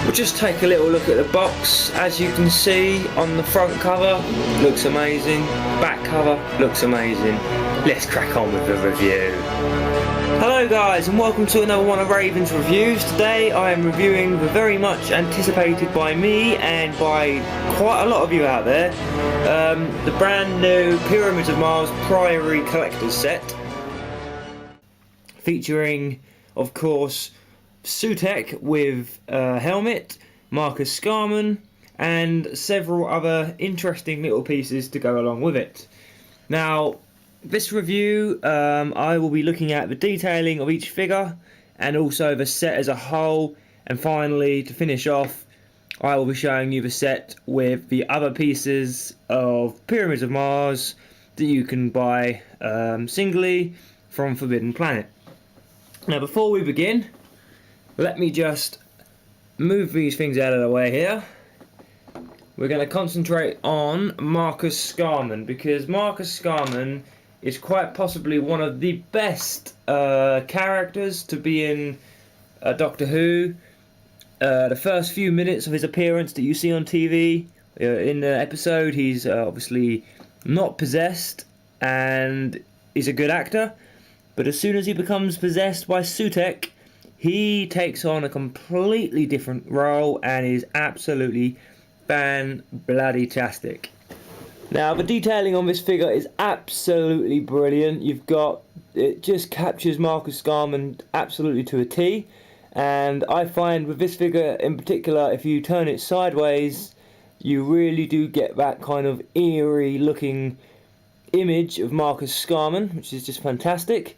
We'll just take a little look at the box. As you can see on the front cover, looks amazing. Back cover looks amazing. Let's crack on with the review. Hello guys, and welcome to another one of Raven's reviews. Today I am reviewing the very much anticipated by me and by quite a lot of you out there, the brand new Pyramids of Mars Priory collector's set, featuring of course Sutekh with a helmet, Marcus Scarman, and several other interesting little pieces to go along with it. Now, this review, I will be looking at the detailing of each figure and also the set as a whole, and finally, to finish off, I will be showing you the set with the other pieces of Pyramids of Mars that you can buy singly from Forbidden Planet. Now, before we begin, let me just move these things out of the way here. We're going to concentrate on Marcus Scarman, because Marcus Scarman is quite possibly one of the best characters to be in Doctor Who. The first few minutes of his appearance that you see on TV, in the episode, he's obviously not possessed and is a good actor. But as soon as he becomes possessed by Sutekh, he takes on a completely different role and is absolutely fan-bloody-tastic. Now, the detailing on this figure is absolutely brilliant. It just captures Marcus Scarman absolutely to a T. And I find with this figure in particular, if you turn it sideways, you really do get that kind of eerie looking image of Marcus Scarman, which is just fantastic.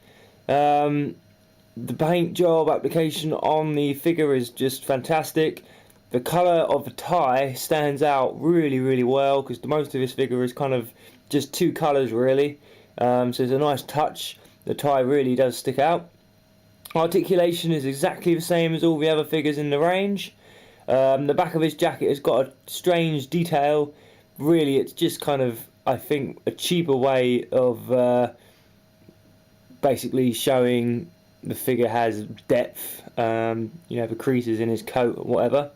The paint job application on the figure is just fantastic. The colour of the tie stands out really, really well, because most of this figure is kind of just two colours really. So it's a nice touch. The tie really does stick out. Articulation is exactly the same as all the other figures in the range. The back of his jacket has got a strange detail. Really, it's just kind of, I think, a cheaper way of basically showing the figure has depth. The creases in his coat or whatever.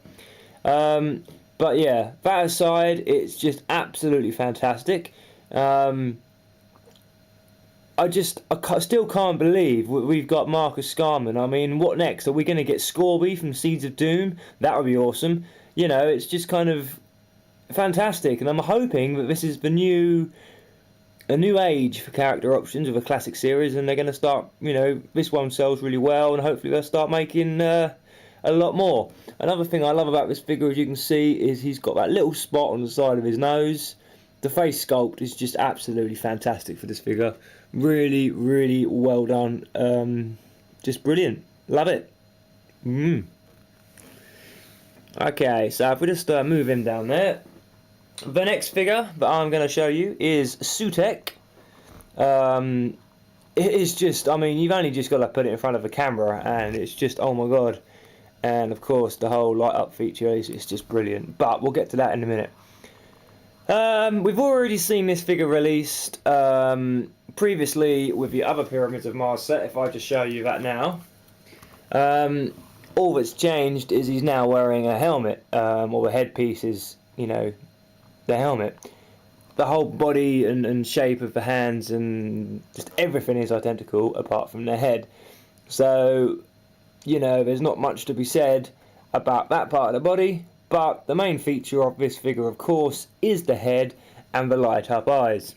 But yeah, that aside, it's just absolutely fantastic. I still can't believe we've got Marcus Scarman. I mean, what next? Are we going to get Scorby from Seeds of Doom? That would be awesome. You know, it's just kind of fantastic, and I'm hoping that this is a new age for character options of a classic series, and they're going to start, this one sells really well, and hopefully they'll start making a lot more. Another thing I love about this figure, as you can see, is he's got that little spot on the side of his nose. The face sculpt is just absolutely fantastic for this figure. Really, really well done. Just brilliant. Love it. Okay, so if we just move him down there. The next figure that I'm going to show you is Sutekh. It is just, you've only just got to put it in front of the camera, and it's just, oh my god. And of course, the whole light up feature is just brilliant. But we'll get to that in a minute. We've already seen this figure released previously with the other Pyramids of Mars set. If I just show you that now. All that's changed is he's now wearing a helmet, or the headpiece is, the helmet. The whole body and shape of the hands and just everything is identical apart from the head. So, there's not much to be said about that part of the body, but the main feature of this figure, of course, is the head and the light up eyes.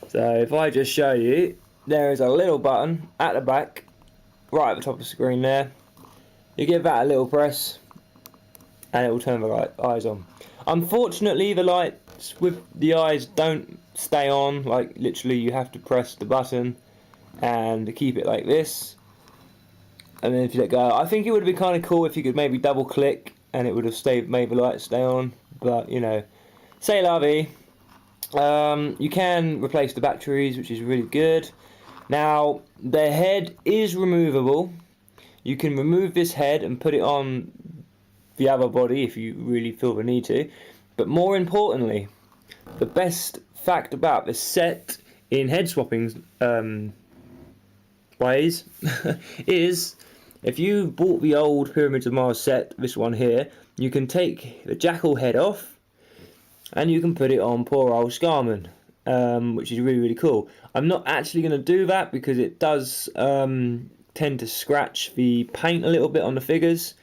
So if I just show you, there is a little button at the back, right at the top of the screen there. You give that a little press and it will turn the light eyes on. Unfortunately, the lights with the eyes don't stay on, like literally you have to press the button and keep it like this. And then if you let go, I think it would be kind of cool if you could maybe double click and it would have made the lights stay on. But, c'est la vie. You can replace the batteries, which is really good. Now, the head is removable. You can remove this head and put it on the other body if you really feel the need to. But more importantly, the best fact about this set in head swapping ways is if you bought the old Pyramids of Mars set, this one here, you can take the jackal head off and you can put it on poor old Scarman, which is really, really cool. I'm not actually going to do that because it does tend to scratch the paint a little bit on the figures.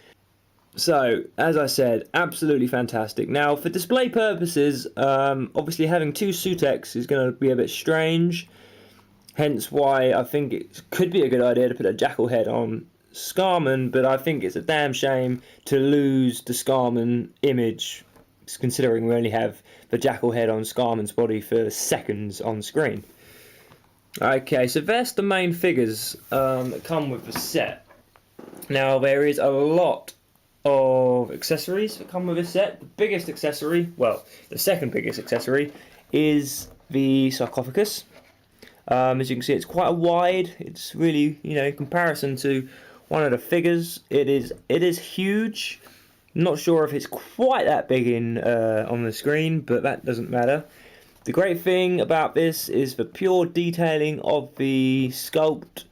So, as I said, absolutely fantastic. Now, for display purposes, obviously having two Sutex is going to be a bit strange. Hence why I think it could be a good idea to put a jackal head on Scarman, but I think it's a damn shame to lose the Scarman image, considering we only have the jackal head on Scarman's body for seconds on screen. Okay, so that's the main figures that come with the set. Now, there is a lot of accessories that come with this set. The biggest accessory, well, the second biggest accessory, is the Sarcophagus. As you can see, it's quite wide. It's really, in comparison to one of the figures, it is huge. Not sure if it's quite that big in on the screen, but that doesn't matter. The great thing about this is the pure detailing of the sculpt.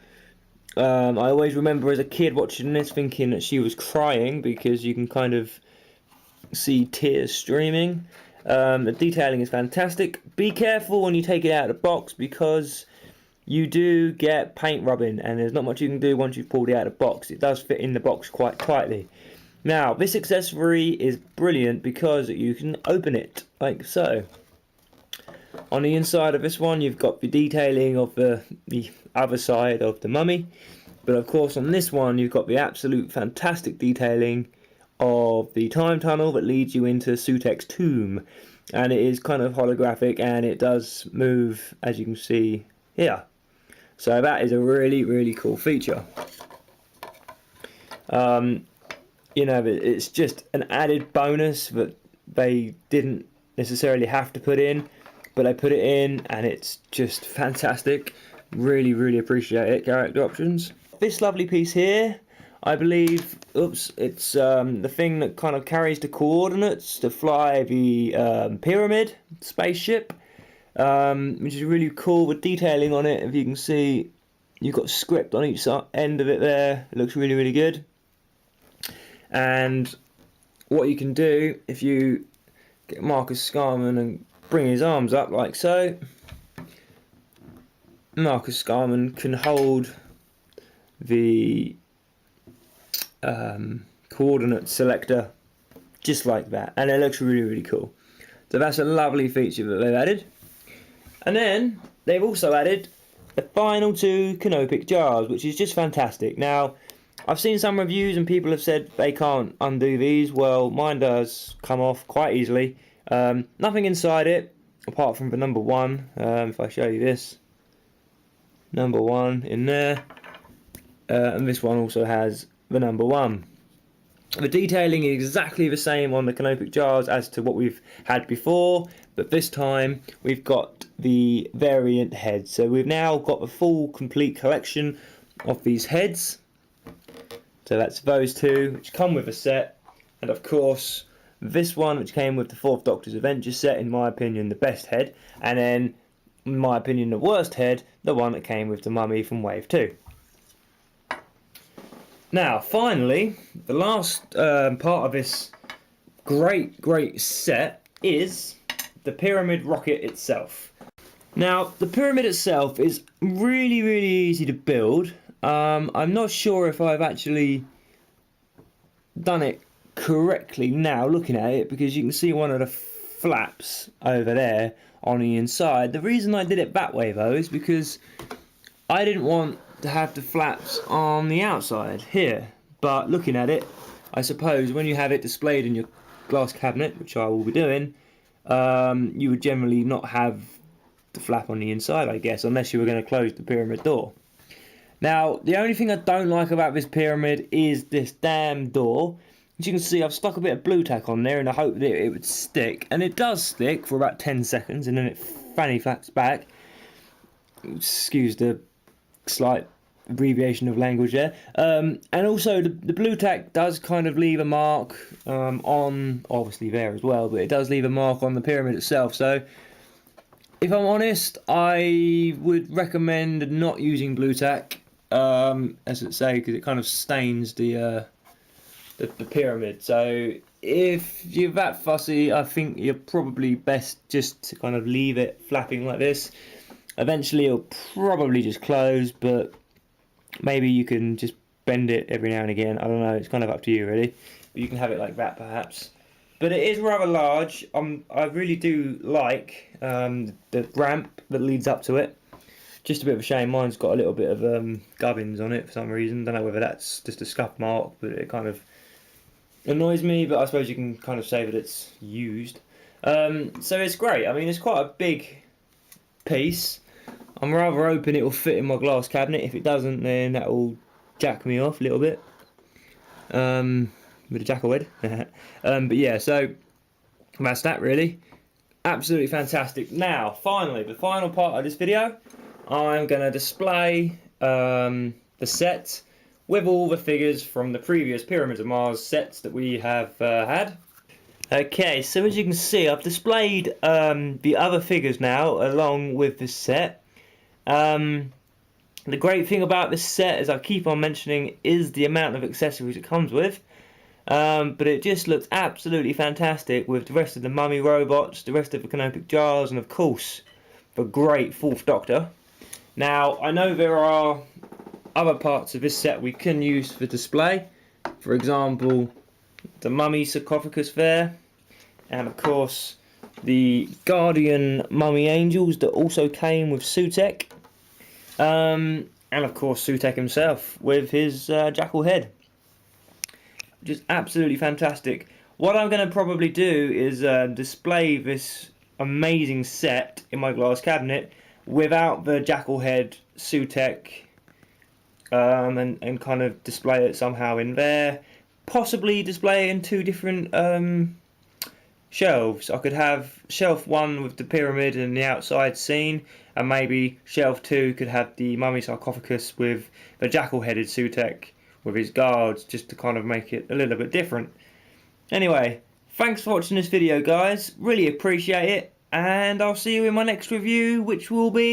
I always remember as a kid watching this thinking that she was crying because you can kind of see tears streaming. The detailing is fantastic. Be careful when you take it out of the box because you do get paint rubbing and there's not much you can do once you've pulled it out of the box. It does fit in the box quite tightly. Now, this accessory is brilliant because you can open it like so. On the inside of this one, you've got the detailing of the other side of the mummy. But of course, on this one, you've got the absolute fantastic detailing of the time tunnel that leads you into Sutek's tomb. And it is kind of holographic and it does move, as you can see here. So that is a really, really cool feature. It's just an added bonus that they didn't necessarily have to put in. But they put it in and it's just fantastic. Really, really appreciate it, character options. This lovely piece here, I believe, it's the thing that kind of carries the coordinates to fly the pyramid spaceship, which is really cool with detailing on it. If you can see, you've got script on each end of it there. It looks really, really good. And what you can do, if you get Marcus Scarman and bring his arms up like so, Marcus Scarman can hold the coordinate selector just like that, and it looks really, really cool. So that's a lovely feature that they've added. And then they've also added the final two Canopic Jars, which is just fantastic. Now, I've seen some reviews and people have said they can't undo these. Well, mine does come off quite easily. Nothing inside it apart from the number one. If I show you this, number one in there, and this one also has the number one. The detailing is exactly the same on the Canopic Jars as to what we've had before, but this time we've got the variant heads. So we've now got the full complete collection of these heads. So that's those two which come with a set, and of course this one which came with the Fourth Doctor's Adventure set, in my opinion the best head, and then in my opinion the worst head, the one that came with the mummy from Wave 2. Now finally, the last part of this great set is the pyramid rocket itself. Now the pyramid itself is really easy to build. I'm not sure if I've actually done it correctly now looking at it, because you can see one of the flaps over there on the inside. The reason I did it that way though is because I didn't want to have the flaps on the outside here, but looking at it, I suppose when you have it displayed in your glass cabinet, which I will be doing, you would generally not have the flap on the inside, I guess, unless you were going to close the pyramid door. Now, the only thing I don't like about this pyramid is this damn door. As you can see, I've stuck a bit of blue tack on there in the hope that it would stick, and it does stick for about 10 seconds, and then it fanny flaps back. Excuse the slight abbreviation of language there. And also, the blue tack does kind of leave a mark on, obviously there as well, but it does leave a mark on the pyramid itself. So, if I'm honest, I would recommend not using blue tack as it say, because it kind of stains the pyramid. So if you're that fussy, I think you're probably best just to kind of leave it flapping like this. Eventually it'll probably just close, but maybe you can just bend it every now and again. I don't know, it's kind of up to you really. But you can have it like that perhaps. But it is rather large. I really do like the ramp that leads up to it. Just a bit of a shame, mine's got a little bit of gubbins on it for some reason. Don't know whether that's just a scuff mark, but it kind of annoys me. But I suppose you can kind of say that it's used. So it's great. I mean, it's quite a big piece. I'm rather hoping it will fit in my glass cabinet. If it doesn't, then that will jack me off a little bit. With a jackal head. But yeah, so that's that really. Absolutely fantastic. Now, finally, the final part of this video, I'm going to display the set with all the figures from the previous Pyramids of Mars sets that we have had. Okay, so as you can see, I've displayed the other figures now along with this set. The great thing about this set, as I keep on mentioning, is the amount of accessories it comes with. But it just looks absolutely fantastic with the rest of the mummy robots, the rest of the Canopic Jars, and of course the great Fourth Doctor. Now, I know there are other parts of this set we can use for display. For example, the mummy sarcophagus there, and of course the Guardian mummy angels that also came with Sutek, and of course Sutek himself with his jackal head. Just absolutely fantastic. What I'm going to probably do is display this amazing set in my glass cabinet without the jackal head Sutek, and kind of display it somehow in there. Possibly display it in two different shelves. I could have shelf 1 with the pyramid and the outside scene, and maybe shelf 2 could have the mummy sarcophagus with the jackal headed Sutek with his guards, just to kind of make it a little bit different. Anyway, thanks for watching this video guys, really appreciate it, and I'll see you in my next review, which will be